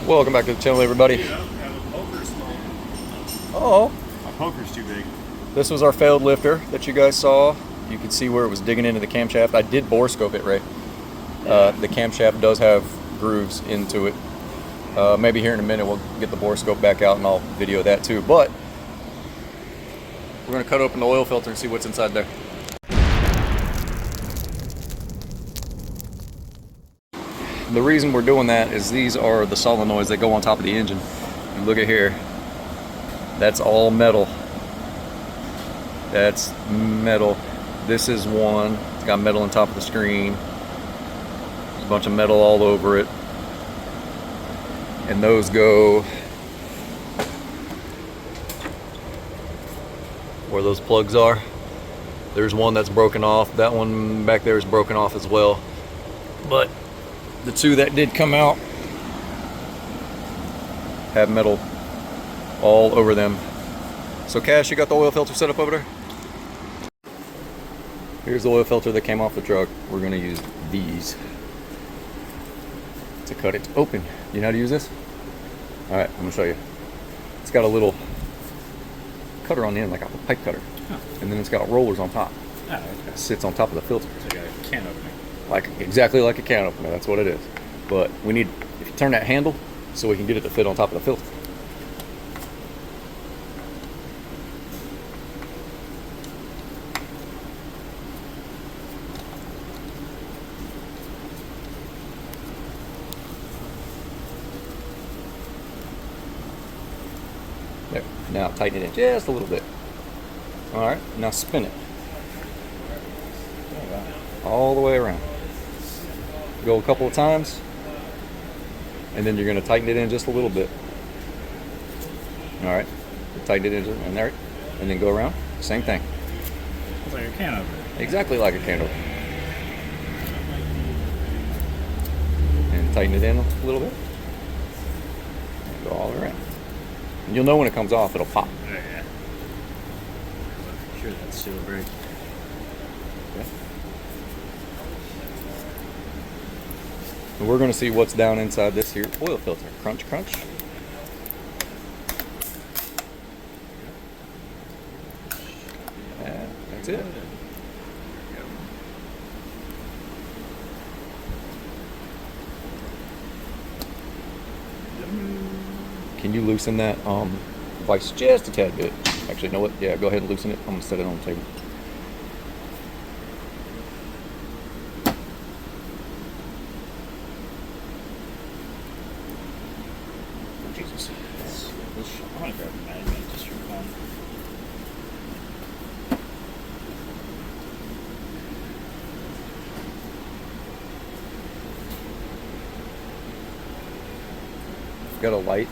Welcome back to the channel, everybody. Oh, My poker's too big. this was our failed lifter that you guys saw. You can see where it was digging into the camshaft. I did Boroscope it, right? The camshaft does have grooves into it. Maybe here in a minute we'll get the Boroscope back out and I'll video that too. But we're going to cut open the oil filter and see what's inside there. The reason we're doing that is these are the solenoids that go on top of the engine. And look at here. That's all metal. That's metal. This is one. It's got metal on top of the screen. There's a bunch of metal all over it. And those go where those plugs are. There's one that's broken off. That one back there is broken off as well. But the two that did come out have metal all over them. So Cash, you got the oil filter set up over there? Here's the oil filter that came off the truck. We're gonna use these to cut it open. You know how to use this? All right, I'm gonna show you. It's got a little cutter on the end, like a pipe cutter. Oh. And then it's got rollers on top. Oh, okay. It sits on top of the filter. So you got a can opening. Like exactly like a can opener, that's what it is. But we need, if you turn that handle, so we can get it to fit on top of the filter. There, now tighten it in just a little bit. All right, now spin it. Oh, wow. All the way around. Go a couple of times, and then you're going to tighten it in just a little bit. All right, tighten it in and there, and then go around. Same thing. It's like a can opener. Exactly like a can opener. And tighten it in a little bit. And go all around. And you'll know when it comes off, it'll pop. Oh, yeah. Sure, that's still a break. Okay. And we're going to see what's down inside this here oil filter. Crunch, crunch. Yeah, that's it. Can you loosen that vise just a tad bit? Actually, you know what? Yeah, go ahead and loosen it. I'm going to set it on the table. Jesus. I'm gonna grab a magnet just for fun. Got a light.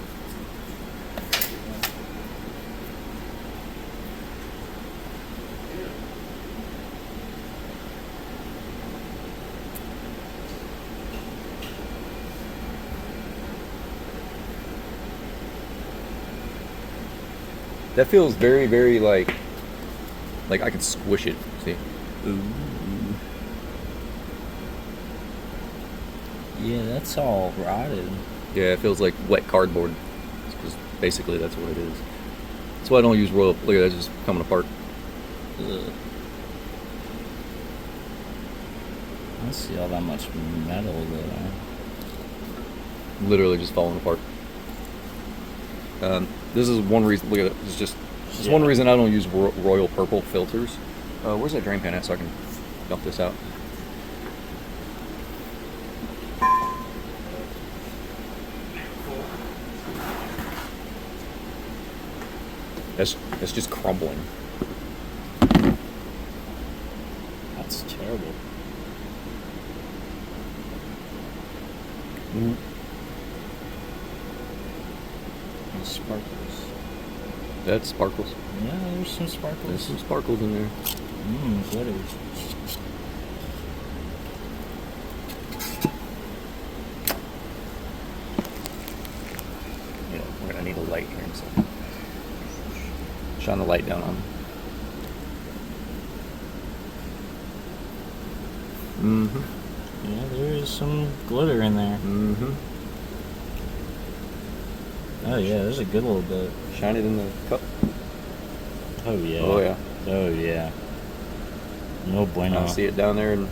That feels very, very like I can squish it. See? Ooh. Yeah, that's all rotted. Yeah, it feels like wet cardboard. Because basically that's what it is. That's why I don't use royal. Look at that, just coming apart. Ugh. I don't see all that much metal there. Literally just falling apart. This is one reason. Look at it. It's just. It's one reason I don't use royal purple filters. Where's that drain pan at so I can dump this out? That's just crumbling. That's terrible. Mm. There's sparkles. That sparkles. Yeah, there's some sparkles. There's some sparkles in there. Glitter. Yeah, we're gonna need a light here in a second. Shine the light down on. Mm-hmm. Yeah, there is some glitter in there. Mm-hmm. Oh yeah, there's a good little bit. Shine it in the cup. Oh yeah. Oh yeah. Oh yeah. No bueno. I see it down there and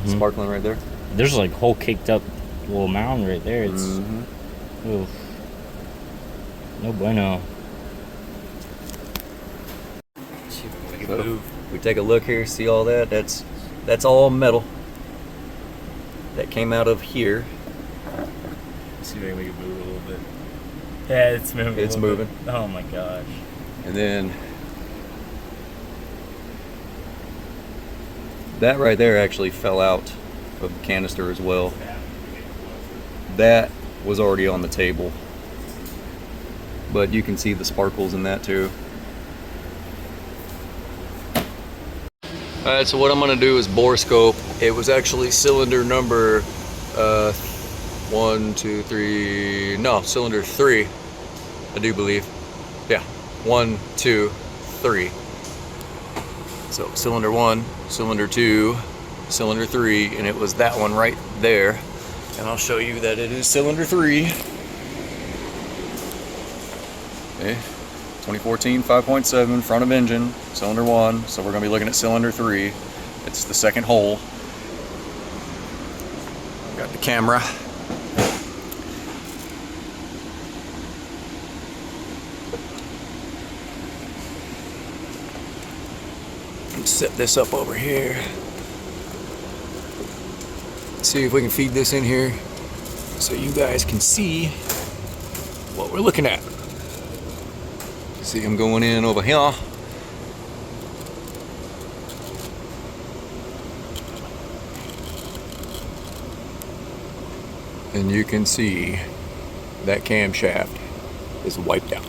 sparkling right there. There's like whole caked up little mound right there. It's oof. No bueno. So, we take a look here, see all that? That's all metal. That came out of here. See if I can make it move a little bit. Yeah, it's moving. It's moving. Bit. Oh my gosh. And then that right there actually fell out of the canister as well. That was already on the table. But you can see the sparkles in that too. Alright, so what I'm going to do is Boroscope. It was actually cylinder number cylinder 3, I do believe. Yeah, 1, 2, 3. So cylinder 1, cylinder 2, cylinder 3, and it was that one right there. And I'll show you that it is cylinder 3. Okay, 2014 5.7 front of engine, cylinder 1. So we're going to be looking at cylinder 3. It's the second hole. Got the camera. Set this up over here. See if we can feed this in here so you guys can see what we're looking at. See him going in over here. And you can see that camshaft is wiped out.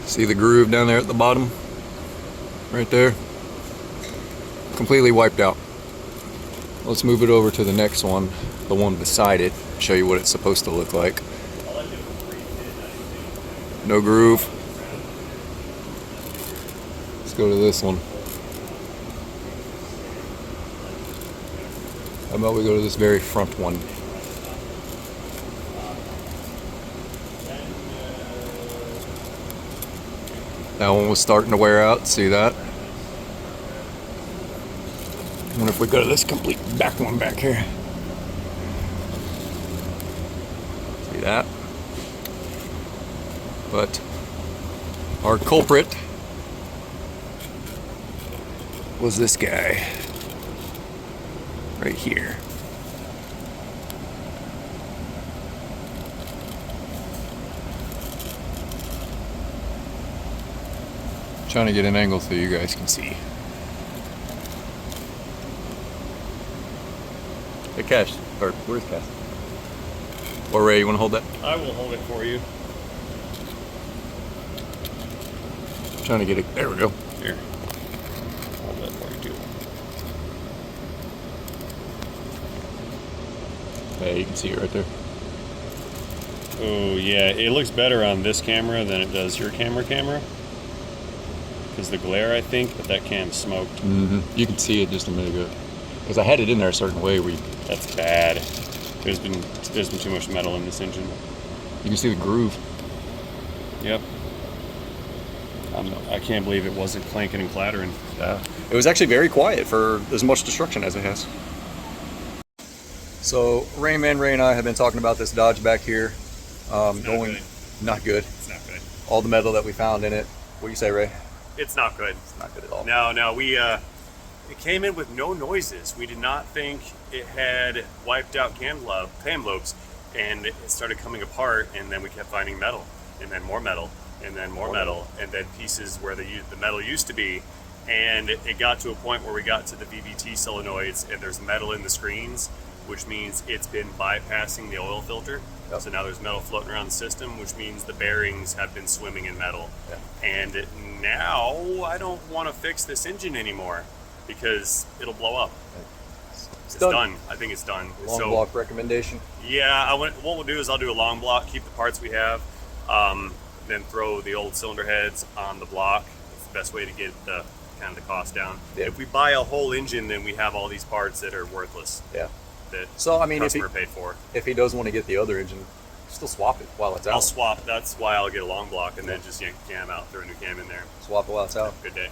See the groove down there at the bottom? Right there? Completely wiped out. Let's move it over to the next one, the one beside it, show you what it's supposed to look like. No groove. Let's go to this one. How about we go to this very front one? That one was starting to wear out, see that? And if we go to this complete back one back here. See that? But our culprit was this guy right here. Trying to get an angle so you guys can see. Hey Cash, or where's Cash? Or Ray, you want to hold that? I will hold it for you. Trying to get it, there we go. Here. Hold that for you too. Yeah, you can see it right there. Oh yeah, it looks better on this camera than it does your camera. Because the glare, I think, that cam's smoked. Mm-hmm. You can see it just a minute ago. Because I had it in there a certain way where you... That's bad. There's been too much metal in this engine. You can see the groove. Yep. I can't believe it wasn't clanking and clattering. Yeah. It was actually very quiet for as much destruction as it has. So Ray and I have been talking about this Dodge back here. Not good. It's not good. All the metal that we found in it. What do you say, Ray? It's not good. It's not good at all. No, we it came in with no noises. We did not think it had wiped out cam lobes, and it started coming apart, and then we kept finding metal, and then more metal, and then more metal, and then pieces where the metal used to be, and it got to a point where we got to the VVT solenoids, and there's metal in the screens, which means it's been bypassing the oil filter. Yep. So now there's metal floating around the system, which means the bearings have been swimming in metal. Yep. And now I don't want to fix this engine anymore because it'll blow up. It's done. I think it's done. Long block recommendation? Yeah, what we'll do is I'll do a long block, keep the parts we have, then throw the old cylinder heads on the block. It's the best way to get the kind of the cost down. Yep. If we buy a whole engine, then we have all these parts that are worthless. Yeah. that So I mean, if customer paid for. he does want to get the other engine, still swap it while it's out. I'll swap. That's why I'll get a long block and then just yank the cam out, throw a new cam in there. Swap it while it's out. Good day.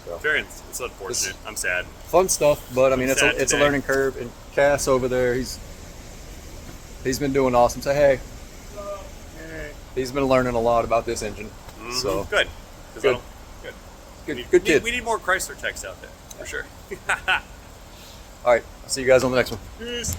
So. It's unfortunate. I'm sad. Fun stuff, but I mean, it's sad a today. learning curve. And Cass over there, he's been doing awesome. Say hey. He's been learning a lot about this engine. Mhm. So Good. 'Cause Good. Good kid. We need more Chrysler techs out there for sure. All right, I'll see you guys on the next one. Peace.